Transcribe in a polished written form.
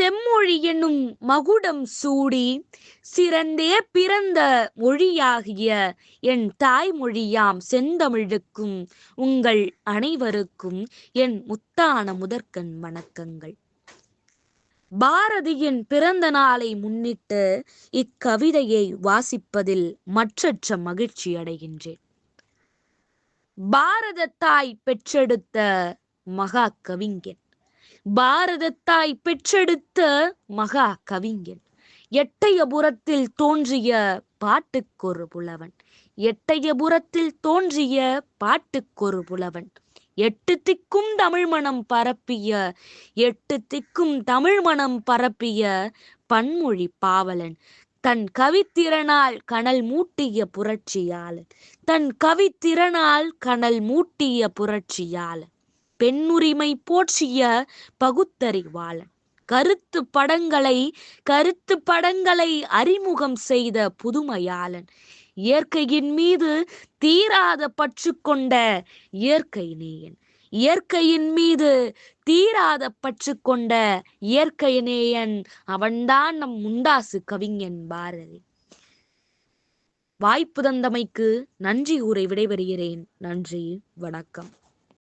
செம்மொழி என்னும் மகுடம் சூடி சிறந்தே பிறந்த மொழியாகிய என் தாய்மொழியாம் செந்தமிழுக்கும் உங்கள் அனைவருக்கும் என் முத்தான முதற்கண் வணக்கங்கள். பாரதியின் பிறந்த நாளை முன்னிட்டு இக்கவிதையை வாசிப்பதில் மற்றற்ற மகிழ்ச்சி அடைகின்றேன். பாரத தாய் பெற்றெடுத்த மகா கவிஞன், பாரதத்தாய் பெற்றெடுத்த மகா கவிஞன், எட்டயபுரத்தில் தோன்றிய பாட்டுக்கொரு புலவன், எட்டயபுரத்தில் தோன்றிய பாட்டுக்கொரு புலவன், எட்டு திக்கும் தமிழ் மணம் பரப்பிய, எட்டு திக்கும் தமிழ் மணம் பரப்பிய பன்மொழி பாவலன், தன் கவித்திறனால் கனல் மூட்டிய புரட்சியாளன், தன் கவித்திறனால் கனல் மூட்டிய புரட்சியாளன், பெண்ணுரிமை போற்றிய பகுத்தறிவாளன், கருத்து படங்களை அறிமுகம் செய்த புதுமையாளன், இயற்கையின் மீது தீராத பற்று கொண்ட இயற்கை நேயன், இயற்கையின் மீது தீராத பற்று கொண்ட இயற்கை நேயன், அவன்தான் நம் முண்டாசு கவிஞன் பாரதி. வாய்ப்பு தந்தமைக்கு நன்றி கூறி விடைபெறுகிறேன். நன்றி, வணக்கம்.